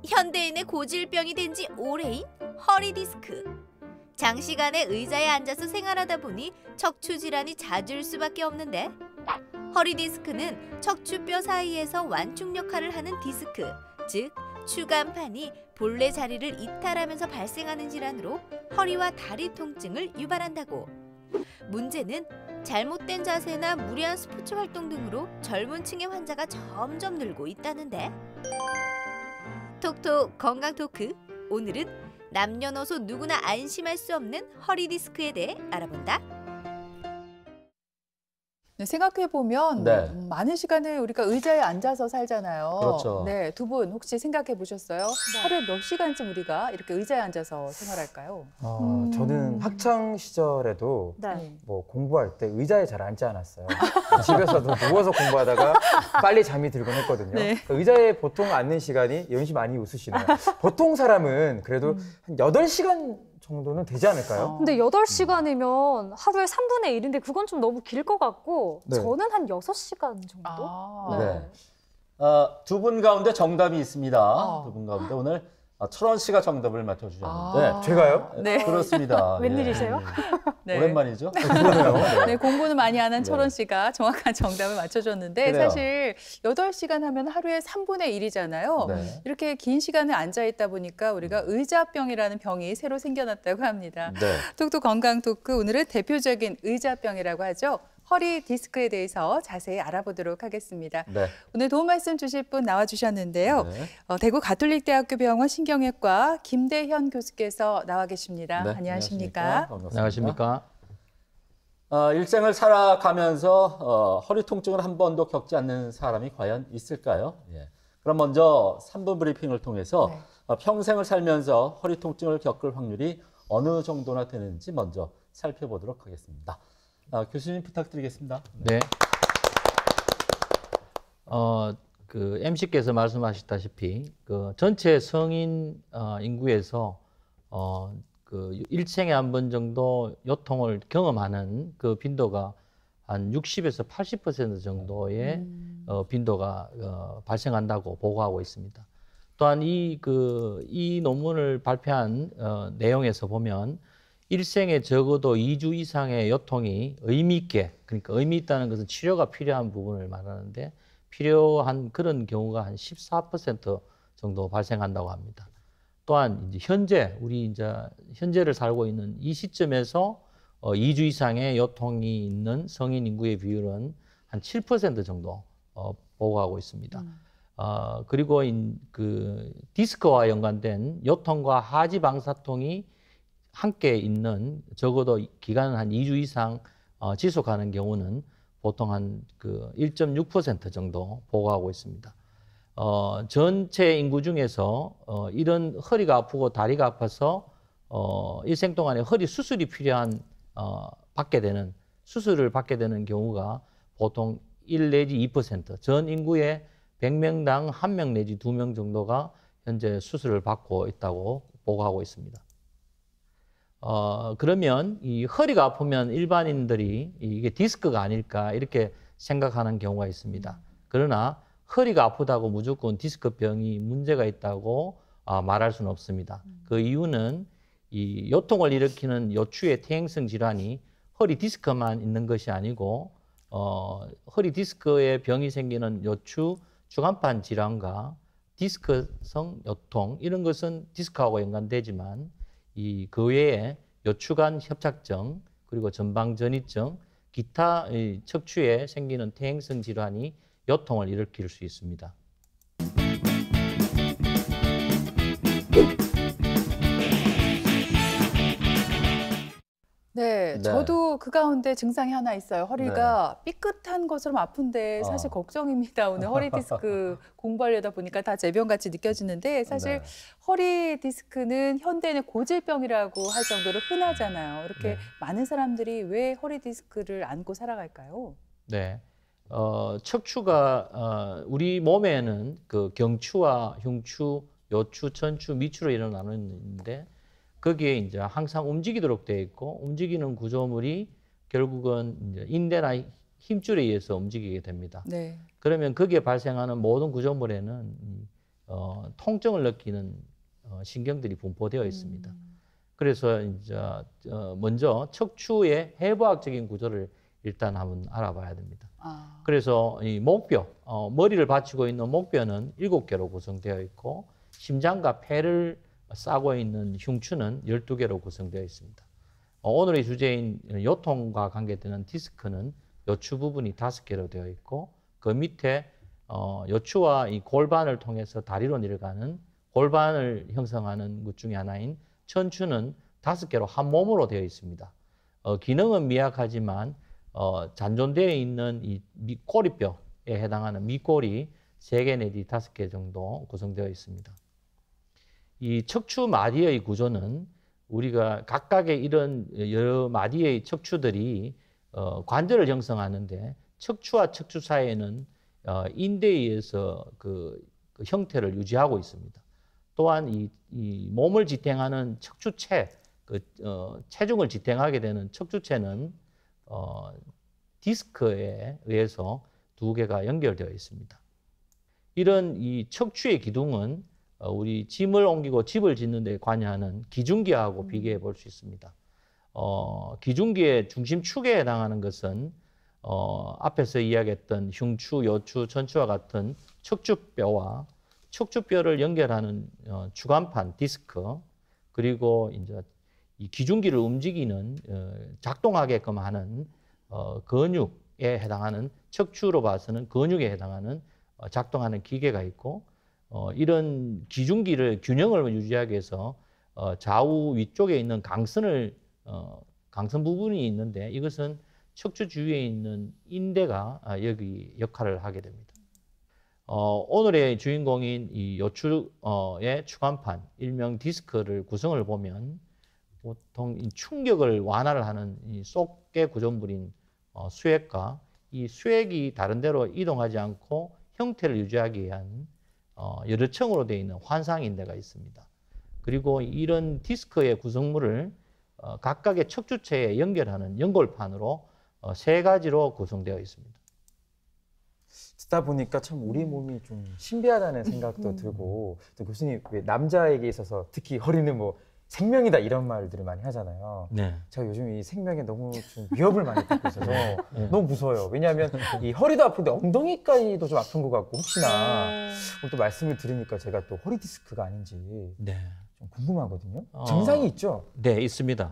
현대인의 고질병이 된 지 오래인 허리 디스크. 장시간에 의자에 앉아서 생활하다 보니 척추 질환이 잦을 수밖에 없는데, 허리 디스크는 척추뼈 사이에서 완충 역할을 하는 디스크, 즉 추간판이 본래 자리를 이탈하면서 발생하는 질환으로 허리와 다리 통증을 유발한다고. 문제는 잘못된 자세나 무리한 스포츠 활동 등으로 젊은 층의 환자가 점점 늘고 있다는데. 톡톡 건강 토크, 오늘은 남녀노소 누구나 안심할 수 없는 허리 디스크에 대해 알아본다. 네, 생각해보면 네. 많은 시간을 우리가 의자에 앉아서 살잖아요. 그렇죠. 네, 두 분 혹시 생각해 보셨어요? 하루에 몇 시간쯤 우리가 이렇게 의자에 앉아서 생활할까요? 저는 학창 시절에도 네. 뭐 공부할 때 의자에 잘 앉지 않았어요. 집에서도 누워서 공부하다가 빨리 잠이 들곤 했거든요. 네. 의자에 보통 앉는 시간이, 예은 씨 많이 웃으시네요. 보통 사람은 그래도 한 8시간 정도는 되지 않을까요? 근데 8시간이면 하루에 3분의 1인데 그건 좀 너무 길 것 같고 네. 저는 한 6시간 정도? 아, 네. 두 분 가운데 정답이 있습니다. 두 분 가운데 오늘 철원 씨가 정답을 맞춰주셨는데. 제가요? 네. 그렇습니다. 웬일이세요? 네. 오랜만이죠? 그러네요. 네, 공부는 많이 안 한 네. 철원 씨가 정확한 정답을 맞춰줬는데, 그래요. 사실 8시간 하면 하루에 3분의 1이잖아요. 네. 이렇게 긴 시간을 앉아있다 보니까 우리가 의자병이라는 병이 새로 생겨났다고 합니다. 네. 톡톡 건강 토크, 오늘은 대표적인 의자병이라고 하죠. 허리 디스크에 대해서 자세히 알아보도록 하겠습니다. 네. 오늘 도움 말씀 주실 분 나와주셨는데요. 네. 대구 가톨릭대학교 병원 신경외과 김대현 교수께서 나와 계십니다. 네, 안녕하십니까? 반갑습니다. 안녕하십니까? 일생을 살아가면서 허리 통증을 한 번도 겪지 않는 사람이 과연 있을까요? 예. 그럼 먼저 3분 브리핑을 통해서 네. 평생을 살면서 허리 통증을 겪을 확률이 어느 정도나 되는지 먼저 살펴보도록 하겠습니다. 교수님 부탁드리겠습니다. 네. 그 MC께서 말씀하셨다시피 그 전체 성인 인구에서 그 일생에 한 번 정도 요통을 경험하는 그 빈도가 한 60에서 80% 정도의 빈도가 발생한다고 보고하고 있습니다. 또한 이 논문을 발표한 내용에서 보면 일생에 적어도 2주 이상의 요통이 의미 있게, 그러니까 의미 있다는 것은 치료가 필요한 부분을 말하는데, 필요한 그런 경우가 한 14% 정도 발생한다고 합니다. 또한 이제 현재를 살고 있는 이 시점에서 2주 이상의 요통이 있는 성인 인구의 비율은 한 7% 정도 보고하고 있습니다. 그리고 그 디스크와 연관된 요통과 하지 방사통이 함께 있는, 적어도 기간은 한 2주 이상 지속하는 경우는 보통 한 그 1.6% 정도 보고하고 있습니다. 전체 인구 중에서 이런 허리가 아프고 다리가 아파서 일생 동안에 허리 수술이 필요한 수술을 받게 되는 경우가 보통 1 내지 2%, 전 인구의 100명당 1명 내지 2명 정도가 현재 수술을 받고 있다고 보고하고 있습니다. 그러면 이 허리가 아프면 일반인들이 이게 디스크가 아닐까 이렇게 생각하는 경우가 있습니다. 그러나 허리가 아프다고 무조건 디스크병이 문제가 있다고 말할 수는 없습니다. 그 이유는 이 요통을 일으키는 요추의 퇴행성 질환이 허리 디스크만 있는 것이 아니고 허리 디스크에 병이 생기는 요추 주간판 질환과 디스크성 요통, 이런 것은 디스크하고 연관되지만 그 외에 요추간 협착증, 그리고 전방전이증, 기타 척추에 생기는 퇴행성 질환이 요통을 일으킬 수 있습니다. 네, 저도 그 가운데 증상이 하나 있어요. 허리가 삐끗한 것처럼 아픈데 사실 걱정입니다. 오늘 허리 디스크 공부하려다 보니까 다 제병같이 느껴지는데, 사실 허리 디스크는 현대인의 고질병이라고 할 정도로 흔하잖아요. 이렇게 많은 사람들이 왜 허리 디스크를 안고 살아갈까요? 네, 척추가 우리 몸에는 그 경추와 흉추, 요추, 천추, 미추로 이런 나누는데, 거기에 이제 항상 움직이도록 되어 있고, 움직이는 구조물이 결국은 이제 인대나 힘줄에 의해서 움직이게 됩니다. 네. 그러면 거기에 발생하는 모든 구조물에는 통증을 느끼는 신경들이 분포되어 있습니다. 그래서 이제 먼저 척추의 해부학적인 구조를 일단 한번 알아봐야 됩니다. 그래서 이 목뼈, 머리를 받치고 있는 목뼈는 7개로 구성되어 있고 심장과 폐를 싸고 있는 흉추는 12개로 구성되어 있습니다. 오늘의 주제인 요통과 관계되는 디스크는 요추 부분이 5개로 되어 있고 그 밑에 요추와 이 골반을 통해서 다리로 내려가는 골반을 형성하는 것 중에 하나인 천추는 5개로 한 몸으로 되어 있습니다. 기능은 미약하지만 잔존되어 있는 이 꼬리뼈에 해당하는 밑골이 3개 내지 5개 정도 구성되어 있습니다. 이 척추 마디의 구조는 우리가 각각의 이런 여러 마디의 척추들이 관절을 형성하는데 척추와 척추 사이에는 인대에 의해서 그 형태를 유지하고 있습니다. 또한 이 몸을 지탱하는 척추체, 체중을 지탱하게 되는 척추체는 디스크에 의해서 2개가 연결되어 있습니다. 이런 이 척추의 기둥은 우리 짐을 옮기고 집을 짓는 데 관여하는 기중기하고 비교해 볼 수 있습니다. 기중기의 중심축에 해당하는 것은 앞에서 이야기했던 흉추, 요추, 천추와 같은 척추뼈와 척추뼈를 연결하는 주간판, 디스크, 그리고 이제 이 기중기를 움직이는 작동하게끔 하는 근육에 해당하는 척추로 봐서는 근육에 해당하는 작동하는 기계가 있고 이런 기중기를 균형을 유지하기 위해서 좌우 위쪽에 있는 강선 부분이 있는데 이것은 척추 주위에 있는 인대가 여기 역할을 하게 됩니다. 오늘의 주인공인 이 요추의 추간판, 일명 디스크를 구성을 보면 보통 이 충격을 완화를 하는 이 속개 구조물인 수액과 이 수액이 다른 데로 이동하지 않고 형태를 유지하기 위한 여러 층으로 되어 있는 환상인대가 있습니다. 그리고 이런 디스크의 구성물을 각각의 척추체에 연결하는 연골판으로 3가지로 구성되어 있습니다. 듣다 보니까 참 우리 몸이 좀 신비하다는 생각도 들고 또 교수님 왜 남자에게 있어서 특히 허리는 뭐 생명이다 이런 말들을 많이 하잖아요. 네. 제가 요즘 이 생명에 너무 좀 위협을 많이 받고 있어서 너무 무서워요. 왜냐하면 이 허리도 아픈데 엉덩이까지도 좀 아픈 것 같고 혹시나 오늘 또 말씀을 들으니까 제가 또 허리 디스크가 아닌지 네. 좀 궁금하거든요. 증상이 있죠? 네, 있습니다.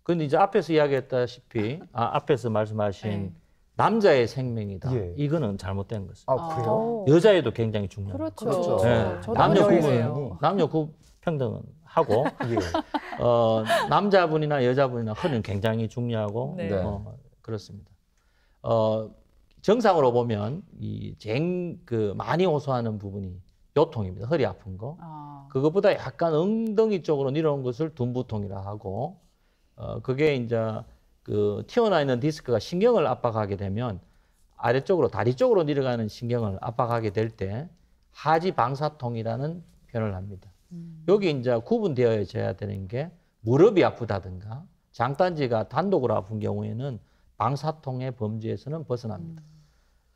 근데 이제 앞에서 이야기했다시피 앞에서 말씀하신 남자의 생명이다. 예. 이거는 잘못된 것입니다. 아 그래요? 여자에도 굉장히 중요합니다. 그렇죠. 네. 저도 남녀 남녀예요. 구분, 남녀 평등은 하고 예. 남자분이나 여자분이나 허리는 굉장히 중요하고 네. 그렇습니다. 정상으로 보면 그 많이 호소하는 부분이 요통입니다. 허리 아픈 거. 그것보다 약간 엉덩이 쪽으로 내려온 것을 둔부통이라 하고 그게 이제 그 튀어나와 있는 디스크가 신경을 압박하게 되면 아래쪽으로 다리 쪽으로 내려가는 신경을 압박하게 될 때 하지 방사통이라는 표현을 합니다. 여기 이제 구분되어져야 되는 게 무릎이 아프다든가 장단지가 단독으로 아픈 경우에는 방사통의 범주에서는 벗어납니다.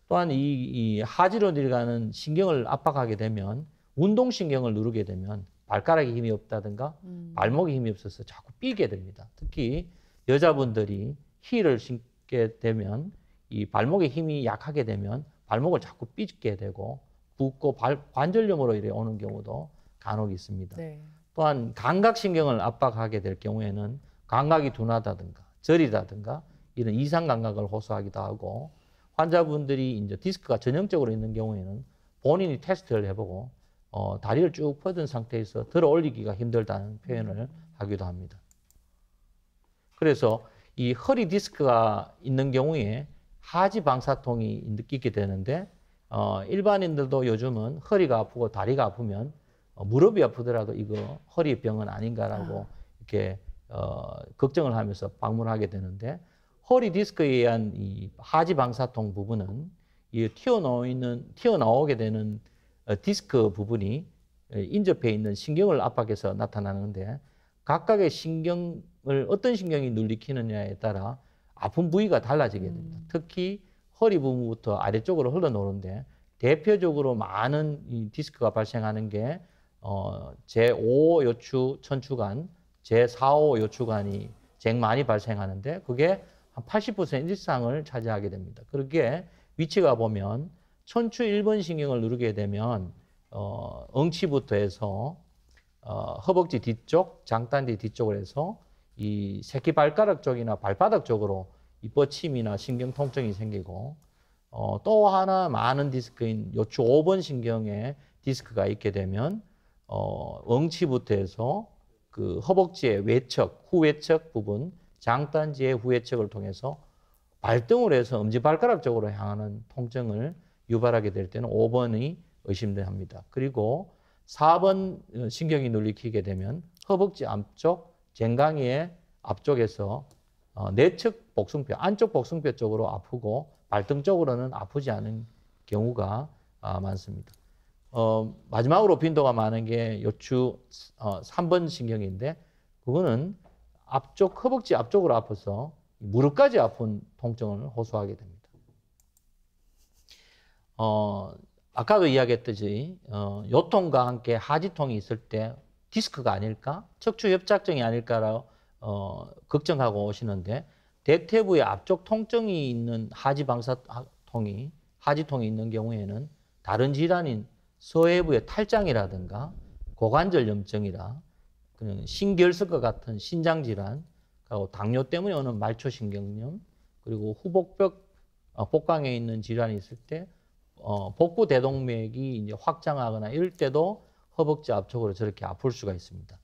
또한 이 하지로 내려가는 신경을 압박하게 되면 운동신경을 누르게 되면 발가락에 힘이 없다든가 발목에 힘이 없어서 자꾸 삐게 됩니다. 특히 여자분들이 힐을 신게 되면 이 발목에 힘이 약하게 되면 발목을 자꾸 삐게 되고 붓고 관절염으로 이래 오는 경우도 간혹 있습니다. 네. 또한 감각신경을 압박하게 될 경우에는 감각이 둔하다든가 저리다든가 이런 이상 감각을 호소하기도 하고 환자분들이 이제 디스크가 전형적으로 있는 경우에는 본인이 테스트를 해보고 다리를 쭉 뻗은 상태에서 들어 올리기가 힘들다는 표현을 하기도 합니다. 그래서 이 허리 디스크가 있는 경우에 하지 방사통이 느끼게 되는데 일반인들도 요즘은 허리가 아프고 다리가 아프면 무릎이 아프더라도 이거 허리병은 아닌가라고 이렇게 걱정을 하면서 방문하게 되는데 허리 디스크에 의한 이 하지 방사통 부분은 이 튀어나오게 되는 디스크 부분이 인접해 있는 신경을 압박해서 나타나는데 각각의 신경을 어떤 신경이 눌리키느냐에 따라 아픈 부위가 달라지게 됩니다. 특히 허리 부분부터 아래쪽으로 흘러나오는데 대표적으로 많은 이 디스크가 발생하는 게 제5 요추 천추관, 제4, 5 요추관이 제일 많이 발생하는데 그게 한 80% 이상을 차지하게 됩니다. 그렇게 위치가 보면 천추 1번 신경을 누르게 되면 엉치부터 해서 허벅지 뒤쪽, 장단지 뒤쪽을 해서 이 새끼발가락 쪽이나 발바닥 쪽으로 이 뻗침이나 신경 통증이 생기고 또 하나 많은 디스크인 요추 5번 신경에 디스크가 있게 되면 엉치부터 해서 그 허벅지의 외측, 후외측 부분, 장단지의 후외측을 통해서 발등으로 해서 엄지발가락 쪽으로 향하는 통증을 유발하게 될 때는 5번이 의심됩니다. 그리고 4번 신경이 눌리게 되면 허벅지 앞쪽, 쟁강이의 앞쪽에서 내측 복숭뼈, 안쪽 복숭뼈 쪽으로 아프고 발등 쪽으로는 아프지 않은 경우가 많습니다. 마지막으로 빈도가 많은 게 요추 3번 신경인데 그거는 앞쪽 허벅지 앞쪽으로 아파서 무릎까지 아픈 통증을 호소하게 됩니다. 아까도 이야기했듯이 요통과 함께 하지통이 있을 때 디스크가 아닐까? 척추 협착증이 아닐까라고 걱정하고 오시는데 대퇴부의 앞쪽 통증이 있는 하지방사통이 하지통이 있는 경우에는 다른 질환인 서해부의 탈장이라든가 고관절 염증이라 신결석과 같은 신장 질환, 그리고 당뇨 때문에 오는 말초신경염, 그리고 후복벽 복강에 있는 질환이 있을 때 복부 대동맥이 이제 확장하거나 이럴 때도 허벅지 앞쪽으로 저렇게 아플 수가 있습니다.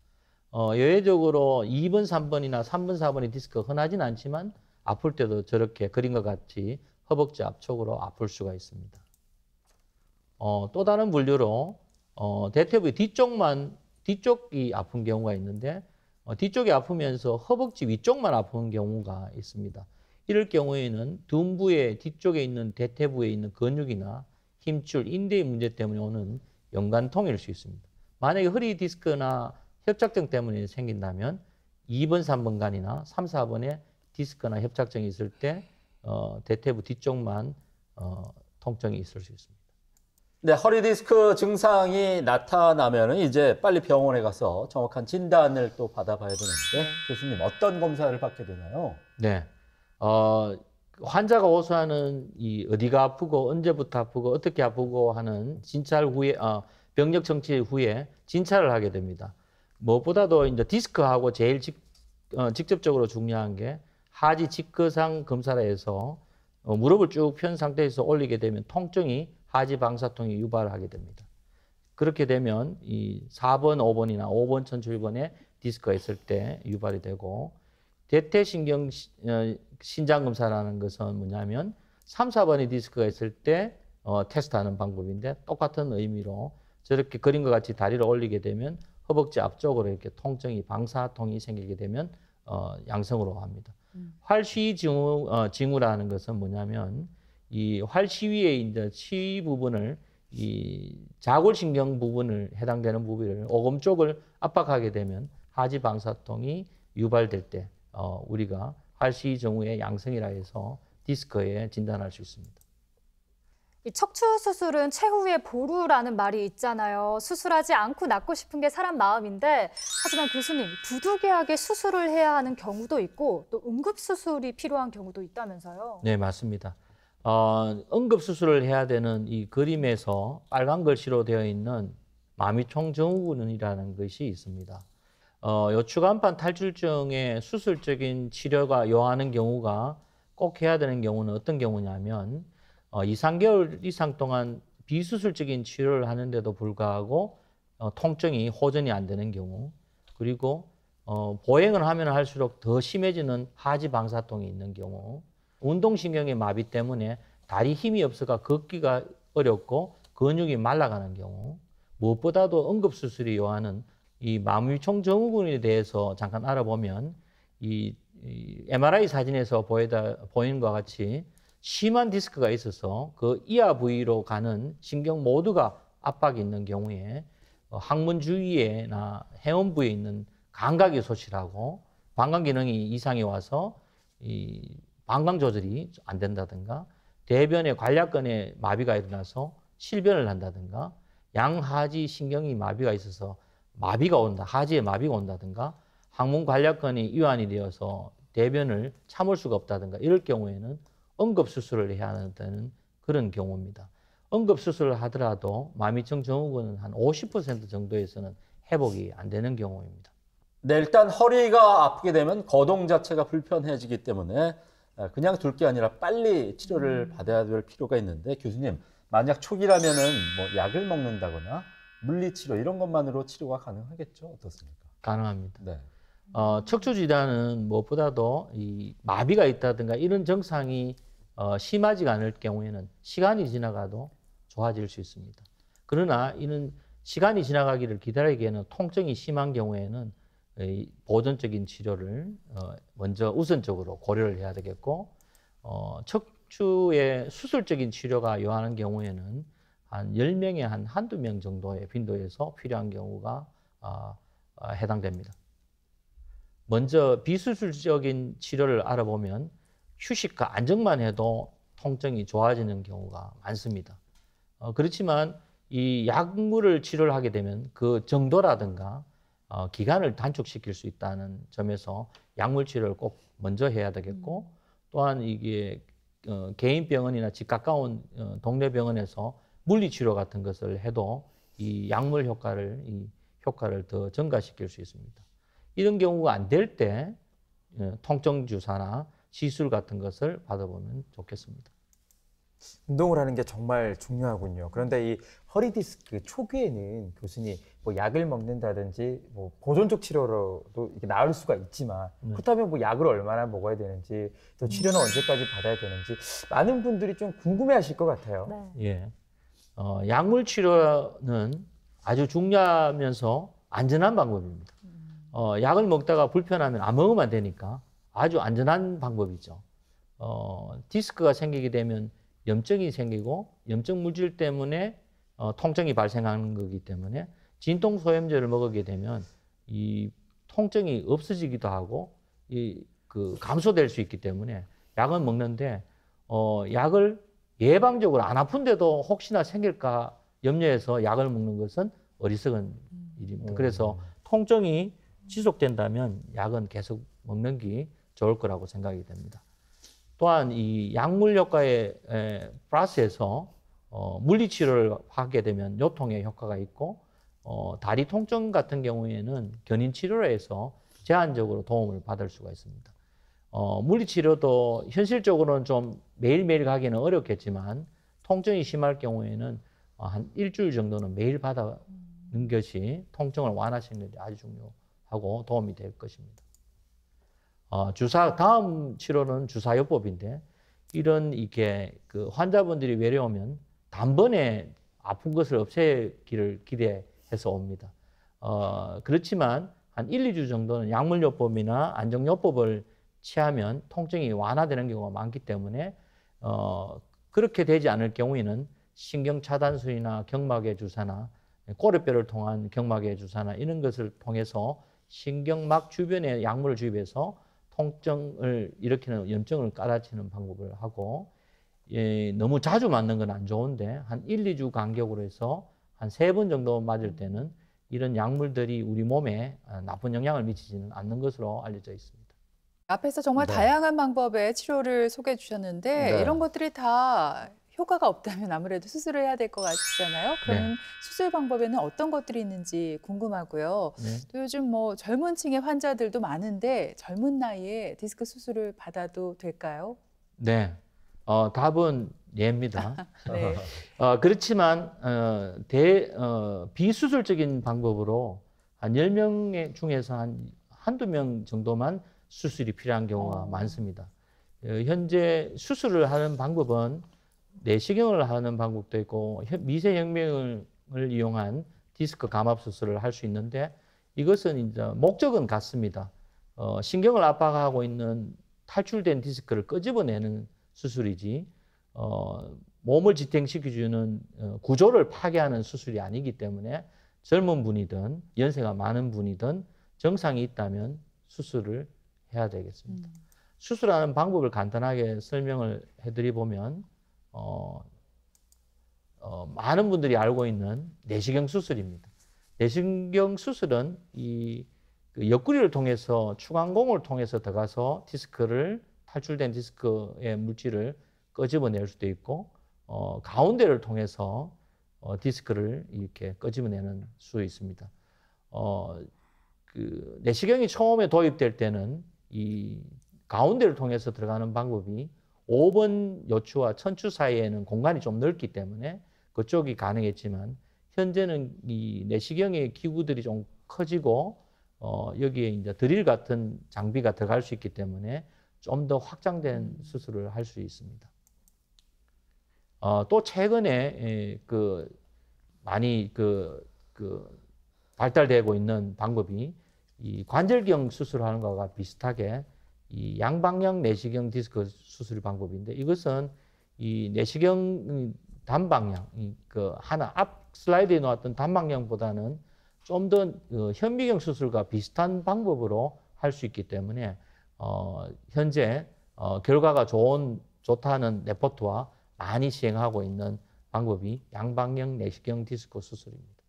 여외적으로 2번, 3번이나 3번, 4번의 디스크가 흔하진 않지만 아플 때도 저렇게 그림과 같이 허벅지 앞쪽으로 아플 수가 있습니다. 또 다른 분류로 대퇴부의 뒤쪽이 아픈 경우가 있는데 뒤쪽이 아프면서 허벅지 위쪽만 아픈 경우가 있습니다. 이럴 경우에는 둔부의 뒤쪽에 있는 대퇴부에 있는 근육이나 힘줄, 인대의 문제 때문에 오는 연관통일 수 있습니다. 만약에 허리 디스크나 협착증 때문에 생긴다면 2번, 3번 간이나 3, 4번에 디스크나 협착증이 있을 때 대퇴부 뒤쪽만 통증이 있을 수 있습니다. 네, 허리 디스크 증상이 나타나면은 이제 빨리 병원에 가서 정확한 진단을 또 받아봐야 되는데 교수님 어떤 검사를 받게 되나요? 네, 환자가 호소하는 이 어디가 아프고 언제부터 아프고 어떻게 아프고 하는 진찰 후에 병력 정치 후에 진찰을 하게 됩니다. 무엇보다도 이제 디스크하고 제일 직접적으로 중요한 게 하지 직거상 검사를 해서 무릎을 쭉 편 상태에서 올리게 되면 통증이 하지 방사통이 유발하게 됩니다. 그렇게 되면 이 4번, 5번이나 5번, 1007번에 디스크가 있을 때 유발이 되고 대퇴신경 신장 검사라는 것은 뭐냐면 3, 4번의 디스크가 있을 때 테스트하는 방법인데 똑같은 의미로 저렇게 그림과 같이 다리를 올리게 되면 허벅지 앞쪽으로 이렇게 통증이 방사통이 생기게 되면 양성으로 합니다. 활시 징후라는 것은 뭐냐면 이 활시위에 이제 시 부분을 이 자골신경 부분을 해당되는 부위를 오금 쪽을 압박하게 되면 하지 방사통이 유발될 때 우리가 활시 징후의 양성이라 해서 디스크에 진단할 수 있습니다. 이 척추 수술은 최후의 보루라는 말이 있잖아요. 수술하지 않고 낫고 싶은 게 사람 마음인데 하지만 교수님, 부득이하게 수술을 해야 하는 경우도 있고 또 응급수술이 필요한 경우도 있다면서요? 네, 맞습니다. 응급수술을 해야 되는 이 그림에서 빨간 글씨로 되어 있는 마미총 증후군이라는 것이 있습니다. 요추간판 탈출증의 수술적인 치료가 요하는 경우가 꼭 해야 되는 경우는 어떤 경우냐면 2, 3개월 이상 동안 비수술적인 치료를 하는데도 불구하고 통증이 호전이 안 되는 경우, 그리고 보행을 하면 할수록 더 심해지는 하지 방사통이 있는 경우, 운동신경의 마비 때문에 다리 힘이 없어가 걷기가 어렵고 근육이 말라가는 경우, 무엇보다도 응급수술이 요하는 이 마미총 증후군에 대해서 잠깐 알아보면 이 MRI 사진에서 보이는 것과 같이 심한 디스크가 있어서 그 이하 부위로 가는 신경 모두가 압박이 있는 경우에 항문 주위에나 회원 부위에 있는 감각이 소실하고 방광 기능이 이상이 와서 이 방광 조절이 안 된다든가 대변의 관략근에 마비가 일어나서 실변을 한다든가 양하지 신경이 마비가 있어서 마비가 온다, 하지에 마비가 온다든가 항문 관략근이 이완이 되어서 대변을 참을 수가 없다든가 이럴 경우에는 응급수술을 해야 하는 그런 경우입니다. 응급수술을 하더라도 마미증 증후군은 한 50% 정도에서는 회복이 안 되는 경우입니다. 네, 일단 허리가 아프게 되면 거동 자체가 불편해지기 때문에 그냥 둘 게 아니라 빨리 치료를 받아야 될 필요가 있는데 교수님, 만약 초기라면은 뭐 약을 먹는다거나 물리치료 이런 것만으로 치료가 가능하겠죠? 어떻습니까? 가능합니다. 네. 척추 질환은 무엇보다도 이 마비가 있다든가 이런 증상이 심하지가 않을 경우에는 시간이 지나가도 좋아질 수 있습니다. 그러나 이는 시간이 지나가기를 기다리기에는 통증이 심한 경우에는 이 보존적인 치료를 먼저 우선적으로 고려를 해야 되겠고 척추의 수술적인 치료가 요하는 경우에는 한 10명에 한두 명 정도의 빈도에서 필요한 경우가 해당됩니다. 먼저 비수술적인 치료를 알아보면 휴식과 안정만 해도 통증이 좋아지는 경우가 많습니다. 그렇지만 이 약물을 치료를 하게 되면 그 정도라든가 기간을 단축시킬 수 있다는 점에서 약물 치료를 꼭 먼저 해야 되겠고 또한 이게 개인 병원이나 집 가까운 동네 병원에서 물리치료 같은 것을 해도 이 약물 효과를 더 증가시킬 수 있습니다. 이런 경우가 안 될 때 통증 주사나 시술 같은 것을 받아보면 좋겠습니다. 운동을 하는 게 정말 중요하군요. 그런데 이 허리 디스크 초기에는 교수님 뭐 약을 먹는다든지 뭐 보존적 치료로도 이렇게 나을 수가 있지만 그렇다면 뭐 약을 얼마나 먹어야 되는지 또 치료는 언제까지 받아야 되는지 많은 분들이 좀 궁금해하실 것 같아요. 네. 예, 약물 치료는 아주 중요하면서 안전한 방법입니다. 약을 먹다가 불편하면 안 먹으면 되니까 아주 안전한 방법이죠. 디스크가 생기게 되면 염증이 생기고 염증 물질 때문에 통증이 발생하는 거기 때문에 진통소염제를 먹게 되면 이 통증이 없어지기도 하고 그 감소될 수 있기 때문에 약을 먹는데 약을 예방적으로 안 아픈데도 혹시나 생길까 염려해서 약을 먹는 것은 어리석은 일입니다. 그래서 통증이 지속된다면 약은 계속 먹는 게 좋을 거라고 생각이 됩니다. 또한 이 약물 효과에 플러스해서 물리치료를 하게 되면 요통의 효과가 있고 다리 통증 같은 경우에는 견인치료를 해서 제한적으로 도움을 받을 수가 있습니다. 물리치료도 현실적으로는 좀 매일매일 가기는 어렵겠지만 통증이 심할 경우에는 한 일주일 정도는 매일 받아는 것이 통증을 완화시키는 데 아주 중요하고 도움이 될 것입니다. 다음 치료는 주사요법인데 이게 그 환자분들이 외래오면 단번에 아픈 것을 없애기를 기대해서 옵니다. 그렇지만 한 1, 2주 정도는 약물요법이나 안정요법을 취하면 통증이 완화되는 경우가 많기 때문에 그렇게 되지 않을 경우에는 신경차단술이나 경막의 주사나 꼬리뼈를 통한 경막의 주사나 이런 것을 통해서 신경막 주변에 약물을 주입해서 통증을 일으키는 염증을 깔아치는 방법을 하고 너무 자주 맞는 건 안 좋은데 한 1, 2주 간격으로 해서 한 3번 정도 맞을 때는 이런 약물들이 우리 몸에 나쁜 영향을 미치지는 않는 것으로 알려져 있습니다. 앞에서 정말 네. 다양한 방법의 치료를 소개해 주셨는데 네. 이런 것들이 다 효과가 없다면 아무래도 수술을 해야 될 것 같잖아요. 그러면 수술 방법에는 어떤 것들이 있는지 궁금하고요. 네. 또 요즘 뭐 젊은 층의 환자들도 많은데 젊은 나이에 디스크 수술을 받아도 될까요? 네. 답은 예입니다. 네. 그렇지만 비수술적인 방법으로 한 10명 중에서 한두 명 정도만 수술이 필요한 경우가 많습니다. 현재 수술을 하는 방법은 내시경을 하는 방법도 있고 미세혁명을 이용한 디스크 감압 수술을 할 수 있는데 이것은 이제 목적은 같습니다. 신경을 압박하고 있는 탈출된 디스크를 끄집어내는 수술이지 몸을 지탱시켜주는 구조를 파괴하는 수술이 아니기 때문에 젊은 분이든 연세가 많은 분이든 증상이 있다면 수술을 해야 되겠습니다. 수술하는 방법을 간단하게 설명을 해드리보면 많은 분들이 알고 있는 내시경 수술입니다. 내시경 수술은 그 옆구리를 통해서 추간공을 통해서 들어가서 디스크를 탈출된 디스크의 물질을 끄집어낼 수도 있고 가운데를 통해서 디스크를 이렇게 끄집어내는 수 있습니다. 그 내시경이 처음에 도입될 때는 이 가운데를 통해서 들어가는 방법이 5번 요추와 천추 사이에는 공간이 좀 넓기 때문에 그쪽이 가능했지만 현재는 이 내시경의 기구들이 좀 커지고 여기에 이제 드릴 같은 장비가 들어갈 수 있기 때문에 좀 더 확장된 수술을 할 수 있습니다. 또 최근에 많이 발달되고 있는 방법이 이 관절경 수술하는 것과 비슷하게 이 양방향 내시경 디스크 수술 방법인데 이것은 이 내시경 단방향, 하나 앞 슬라이드에 나왔던 단방향보다는 좀 더 현미경 수술과 비슷한 방법으로 할 수 있기 때문에 현재 결과가 좋다는 레포트와 많이 시행하고 있는 방법이 양방향 내시경 디스크 수술입니다.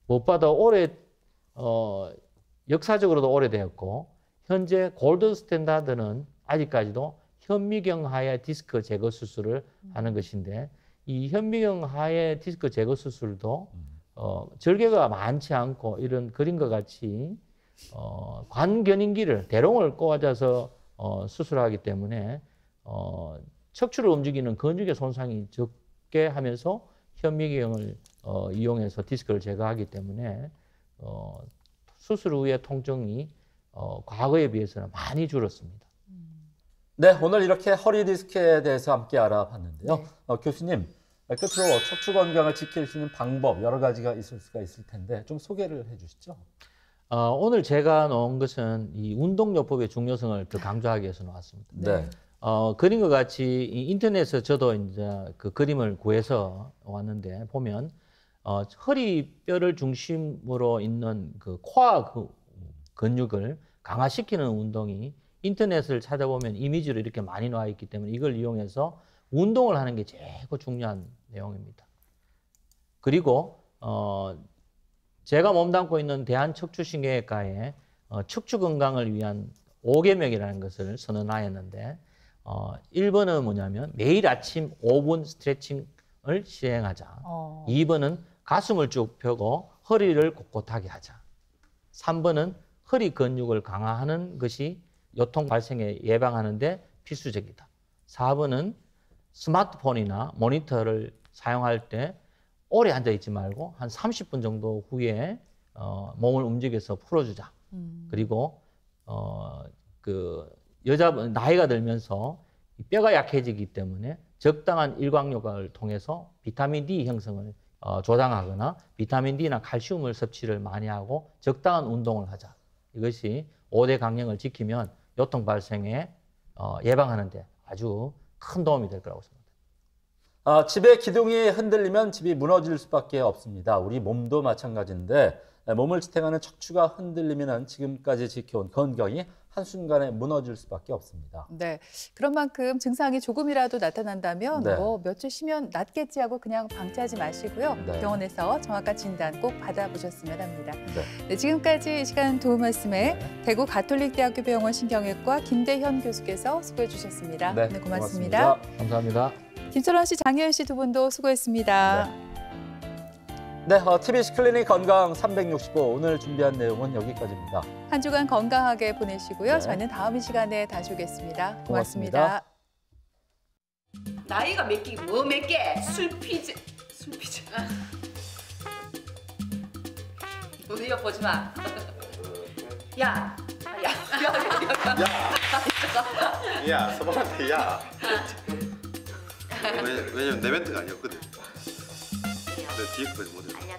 무엇보다 역사적으로도 오래되었고 현재 골드 스탠다드는 아직까지도 현미경 하에 디스크 제거 수술을 하는 것인데 이 현미경 하에 디스크 제거 수술도 절개가 많지 않고 이런 그림과 같이 관견인기를 대롱을 꽂아서 수술하기 때문에 척추를 움직이는 근육의 손상이 적게 하면서 현미경을 이용해서 디스크를 제거하기 때문에 수술 후의 통증이 과거에 비해서는 많이 줄었습니다. 네, 오늘 이렇게 허리 디스크에 대해서 함께 알아봤는데요. 교수님, 끝으로 척추 건강을 지킬 수 있는 방법 여러 가지가 있을 수가 있을 텐데 좀 소개를 해주시죠. 오늘 제가 놓은 것은 이 운동요법의 중요성을 더 강조하기 위해서 나왔습니다. 네. 그림과 같이 인터넷에서 저도 이제 그 그림을 구해서 왔는데 보면 허리뼈를 중심으로 있는 그 코어 근육을 강화시키는 운동이 인터넷을 찾아보면 이미지로 이렇게 많이 나와 있기 때문에 이걸 이용해서 운동을 하는 게 최고 중요한 내용입니다. 그리고 제가 몸담고 있는 대한척추신경외과에 척추 건강을 위한 5계명이라는 것을 선언하였는데 1번은 뭐냐면 매일 아침 5분 스트레칭을 시행하자. 2번은 가슴을 쭉 펴고 허리를 꼿꼿하게 하자. 3번은 허리 근육을 강화하는 것이 요통 발생에 예방하는 데 필수적이다. 4번은 스마트폰이나 모니터를 사용할 때 오래 앉아 있지 말고 한 30분 정도 후에 몸을 움직여서 풀어주자. 그리고 여자분 나이가 들면서 뼈가 약해지기 때문에 적당한 일광욕을 통해서 비타민 D 형성을 조장하거나 비타민 D나 칼슘을 섭취를 많이 하고 적당한 운동을 하자. 이것이 5대 강령을 지키면 요통 발생에 예방하는 데 아주 큰 도움이 될 거라고 생각합니다. 집의 기둥이 흔들리면 집이 무너질 수밖에 없습니다. 우리 몸도 마찬가지인데 몸을 지탱하는 척추가 흔들리면 지금까지 지켜온 건강이 한순간에 무너질 수밖에 없습니다. 네, 그런 만큼 증상이 조금이라도 나타난다면 네. 며칠 쉬면 낫겠지 하고 그냥 방치하지 마시고요. 네. 병원에서 정확한 진단 꼭 받아보셨으면 합니다. 네. 네, 지금까지 이 시간 도움 말씀에 대구 가톨릭대학교 병원 신경외과 김대현 교수께서 수고해 주셨습니다. 네, 네, 고맙습니다. 감사합니다. 김철원 씨, 장혜연 씨 두 분도 수고했습니다. 네, TBC 클리닉 건강 365 오늘 준비한 내용은 여기까지입니다. 한 주간 건강하게 보내시고요. 네. 저희는 다음 이 시간에 다시 오겠습니다. 고맙습니다. 고맙습니다. 나이가 몇 개, 뭐 몇 개? 술피즈. 우리 이거 보지 마. 야. 야, 서방한테 야. 왜냐면 내 멘트가 아니었거든. 내 뒤에 거까지 못 해. 아니야.